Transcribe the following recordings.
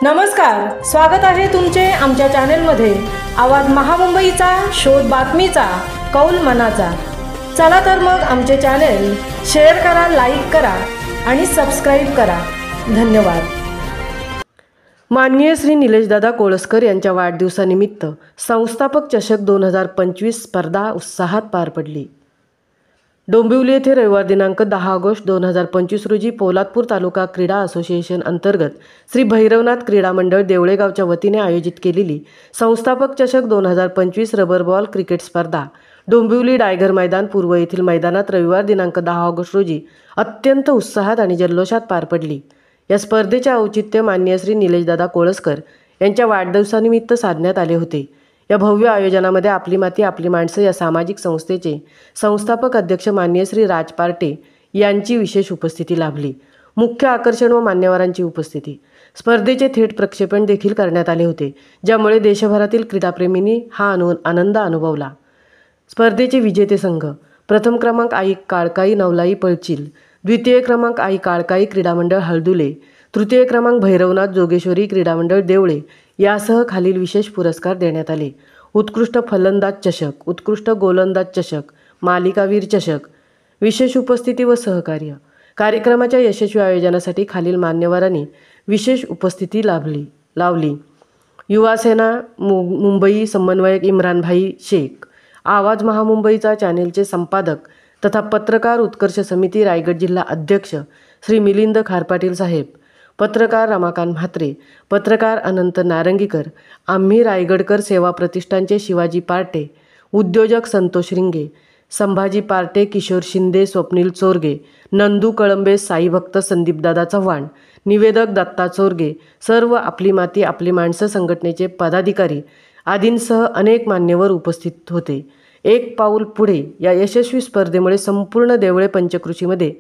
नमस्कार, स्वागत आहे तुमचे आमच्या चॅनेलमध्ये। आवाज महामुंबईचा, शोध बातमीचा, कौल मनाचा। चला तर मग आमचे चॅनेल शेअर करा, लाईक करा आणि सबस्क्राईब करा। धन्यवाद। माननीय श्री निलेशदादा कोळसकर यांच्या वाढदिवसानिमित्त संस्थापक चषक 2025 स्पर्धा उत्साहात पार पडली। डोंबिवली येथे रविवार दिनांक 10 ऑगस्ट 2025 रोजी पोलादपूर तालुका क्रीडा असोसिएशन अंतर्गत श्री भैरवनाथ क्रीडा मंडळ देवळेगावच्या वतीने आयोजित केलेली संस्थापक चषक 2025 रबर बॉल क्रिकेट स्पर्धा डोंबिवली डायगर मैदान पूर्व येथील मैदानात रविवार दिनांक 10 ऑगस्ट रोजी अत्यंत उत्साहात आणि जल्लोषात पार पडली। या स्पर्धेचे औचित्य माननीय श्री निलेशदादा कोळसकर यांच्या वाढदिवसानिमित्त साधण्यात आले होते। या भव्य आयोजनामध्ये आपली माती आपली माणसं या सामाजिक संस्थेचे संस्थापक अध्यक्ष माननीय श्री राज पार्टे यांची विशेष उपस्थिती लाभली। मुख्य आकर्षण व मान्यवरांची उपस्थिती। स्पर्धेचे थेट प्रक्षेपण देखील करण्यात आले होते, ज्यामुळे देशभरातील क्रीडाप्रेमींनी हा आनंद अनुभवला। स्पर्धेचे विजेते संघ: प्रथम क्रमांक आई काळकाई नवलाई पळचील, द्वितीय क्रमांक आई काळकाई क्रीडा मंडळ हळदुले, तृतीय क्रमांक भैरवनाथ जोगेश्वरी क्रीडा मंडळ देवळे यासह खालील विशेष पुरस्कार देण्यात आले: उत्कृष्ट फलंदाज चषक, उत्कृष्ट गोलंदाज चषक, मालिकावीर चषक। विशेष उपस्थिती व सहकार्य: कार्यक्रमाच्या यशस्वी आयोजनासाठी खालील मान्यवरांनी विशेष उपस्थिती लावली: युवा सेना मुंबई समन्वयक इम्रानभाई शेख, आवाज महामुंबईचा चॅनेलचे संपादक तथा पत्रकार उत्कर्ष समिती रायगड जिल्हा अध्यक्ष श्री मिलिंद खारपाटील साहेब, पत्रकार रमाकांत म्हात्रे, पत्रकार अनंत नारंगीकर, आम्ही रायगडकर सेवा प्रतिष्ठानचे शिवाजी पार्टे, उद्योजक संतोष रिंगे, संभाजी पार्टे, किशोर शिंदे, स्वप्नील चोरगे, नंदू कळंबे, साईभक्त संदीपदादा चव्हाण, निवेदक दत्ता चोरगे, सर्व आपली माती आपली माणसं संघटनेचे पदाधिकारी आदींसह अनेक मान्यवर उपस्थित होते। एक पाऊल पुढे या यशस्वी स्पर्धेमुळे संपूर्ण देवळे पंचकृषीमध्ये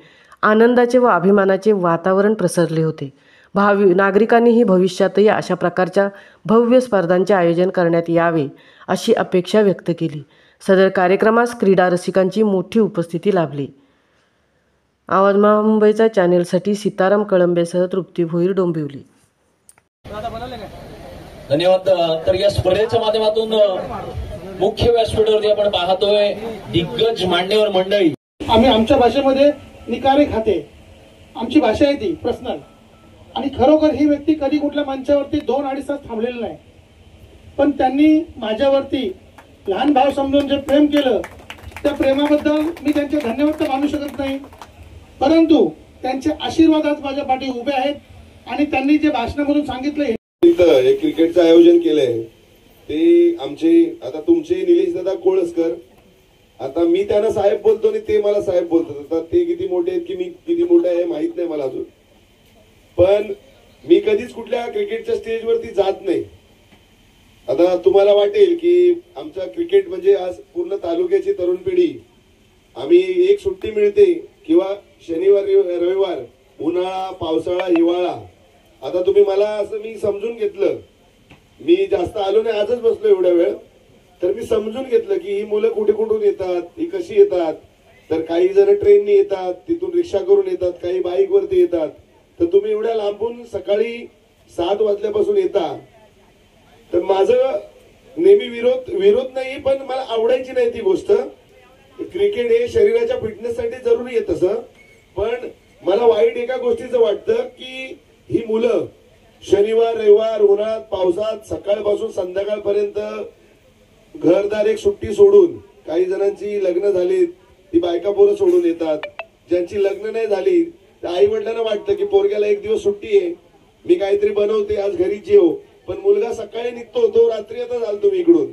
आनंदाचे व अभिमानाचे वातावरण प्रसरले होते। भावी नागरिकांनीही भविष्यातही अशा प्रकारच्या भव्य स्पर्धांचे आयोजन करण्यात यावे अशी अपेक्षा व्यक्त केली। सदर कार्यक्रमास क्रीडा रसिकांची मोठी उपस्थिती लाभली। आवाज महामुंबईचा चॅनेलसाठी सीताराम कळंबेसह तृप्ती भोईर, डोंबिवली। धन्यवाद। तर या स्पर्धेच्या माध्यमातून मुख्य व्यासपीठावरती आपण पाहतोय दिग्गज मान्यवर मंडळी। आम्ही आमच्या भाषेमध्ये निकारे खाते, आमची भाषा आहे ती पर्सनल, आणि खरोखर ही व्यक्ती कधी कुठल्या मंचावरती 2-2.5 तास थांबलेली नाही, पण त्यांनी माझ्यावरती लहान भाव समजून जे प्रेम केलं त्या प्रेमाबद्दल मी त्यांचे धन्यवाद तर मानू शकत नाही, परंतु त्यांचे आशीर्वाद आज माझ्या पाठी उभे आहेत। आणि त्यांनी जे भाषणामधून सांगितलं हे क्रिकेटचं आयोजन केलंय ते आमचे आता तुमचे निलेशदादा कोळसकर, आता मी त्यांना साहेब बोलतो आणि ते मला साहेब बोलतात। आता ते किती मोठे आहेत की मी किती मोठे आहे माहित नाही मला अजून, पण मी कधीच कुठल्या क्रिकेटच्या स्टेजवरती जात नाही। आता तुम्हाला वाटेल की आमचा क्रिकेट म्हणजे आज पूर्ण तालुक्याची तरुण पिढी, आम्ही एक सुट्टी मिळते किंवा शनिवार रविवार, उन्हाळा पावसाळा हिवाळा, आता तुम्ही मला असं मी समजून घेतलं, मी जास्त आलो नाही, आजच बसलो एवढ्या वेळ, तर मी समजून घेतलं की ही मुलं कुठे कुठून येतात, ही कशी येतात। तर काही जण ट्रेननी येतात, तिथून रिक्षा करून येतात, काही बाईक वरती येतात, तर तुम्ही एवढ्या लांबून सकाळी 7 वाजल्यापासून येता। तर माझं नेहमी विरोध नाही, पण मला आवडायची नाही ती गोष्ट। क्रिकेट हे शरीराच्या फिटनेससाठी जरुरी आहे तसं, पण मला वाईट एका गोष्टीचं वाटतं की ही मुलं शनिवार रविवार उन्हात पावसात सकाळपासून संध्याकाळपर्यंत घरदार एक सुट्टी सोडून, काही जणांची लग्न झाली ती बायका पोरं सोडून येतात, ज्यांची लग्न नाही झाली त्या आई वडिलांना वाटतं की पोरग्याला एक दिवस सुट्टी आहे, मी काहीतरी बनवते आज घरी जेव, पण मुलगा सकाळी निघतो तो रात्री आता झाला तुम्ही इकडून।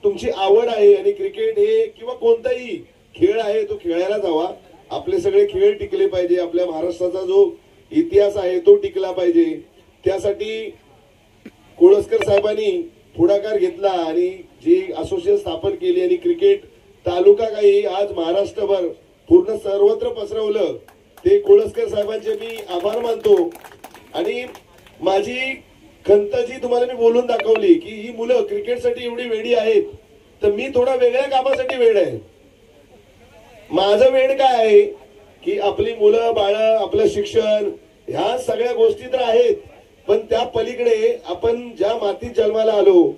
तुमची आवड आहे आणि क्रिकेट हे किंवा कोणताही खेळ आहे तो खेळायला जावा। आपले सगळे खेळ टिकले पाहिजे, आपल्या महाराष्ट्राचा जो इतिहास आहे तो टिकला पाहिजे, त्यासाठी कोळसकर साहेबांनी पुढाकार घेतला आणि जी असोसिएशन स्थापन केली आणि क्रिकेट तालुका काही आज महाराष्ट्रभर पूर्ण सर्वत्र पसरवलं, ते कोळसकर साहेबांचे मी आभार मानतो। आणि माझी खंत जी तुम्हाला मी बोलून दाखवली की ही मुलं क्रिकेटसाठी एवढी वेडी आहेत, तर मी थोडा वेगळ्या कामासाठी वेड आहे। माझं वेड काय आहे की आपली मुलं बाळ, आपलं शिक्षण, ह्या सगळ्या गोष्टी तर आहेत, पण त्या पलीकडे आपण ज्या मातीत जन्माला आलो,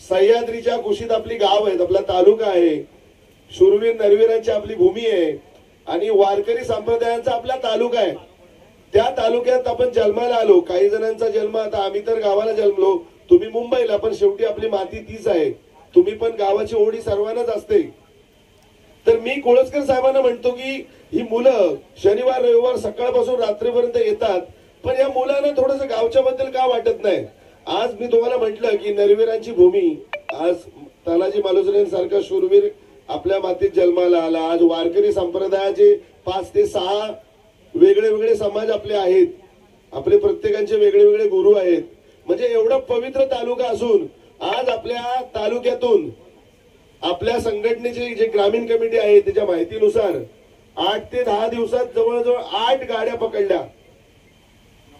सह्याद्रीच्या कुशीत आपली गाव आहेत, आपला तालुका आहे, शूरवीर नरवीरांची आपली भूमी आहे आणि वारकरी संप्रदायांचा आपला तालुका आहे. त्या तालुक्यात आपण जन्माला आलो. काही जणांचा जन्म, आता आम्ही तर गावाला जन्मलो, तुम्ही मुंबईला, पण शेवटी आपली माती तीच आहे. तुम्ही पण गावाची ओढी सर्वांनाच असते. तर मी कोळसकर साहेबांना म्हणतो की ही मुलं शनिवार रविवार सकाळपासून रात्रीपर्यंत येतात, पण या मुलांना थोडंसं गावच्या बद्दल का वाटत नाही? आज मी तुम्हाला म्हटलं की नरवीरांची भूमी, आज तानाजी मालुसरेंसारखा शूरवीर आपल्या मातीत जन्माला आला. आज वारकरी संप्रदायाचे 5 ते 6 वेगळे वेगळे समाज आपले आहेत, आपले प्रत्येकांचे वेगळे वेगळे गुरु आहेत. म्हणजे एवढा पवित्र तालुका असून आज आपल्या तालुक्यातून आपल्या संघटनेची जे ग्रामीण कमिटी आहे त्याच्या माहितीनुसार 8 ते 10 दिवसात जवळजवळ 8 गाड्या पकडल्या.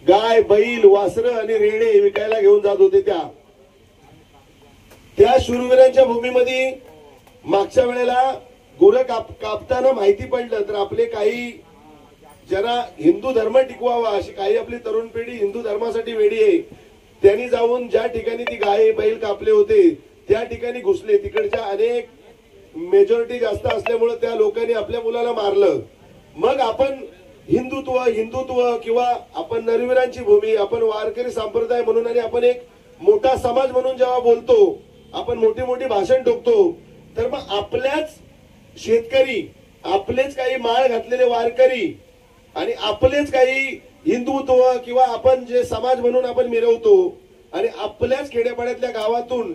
गाय, बैल, वासरं आणि रेडे विकायला घेऊन जात होते. त्या शूरवीरांच्या भूमीमध्ये मागच्या वेळेला गुरं कापताना माहिती पडलं तर आपले काही ज्यांना हिंदू धर्म टिकवावा अशी काही आपली तरुण पिढी हिंदू धर्मासाठी वेडी आहे, त्यांनी जाऊन ज्या ठिकाणी ती गाय बैल कापले होते त्या ठिकाणी घुसले. तिकडच्या अनेक मेजॉरिटी जास्त असल्यामुळे त्या लोकांनी आपल्या मुलाला मारलं. मग आपण हिंदुत्व किंवा आपण नरवीरांची भूमी, आपण वारकरी संप्रदाय म्हणून आणि आपण एक मोठा समाज म्हणून जेव्हा बोलतो, आपण मोठी मोठी भाषण ठोकतो, तर मग आपल्याच शेतकरी, आपलेच काही माळ घातलेले वारकरी आणि आपलेच काही हिंदुत्व किंवा आपण जे समाज म्हणून आपण मिरवतो आणि आपल्याच खेड्यापाड्यातल्या गावातून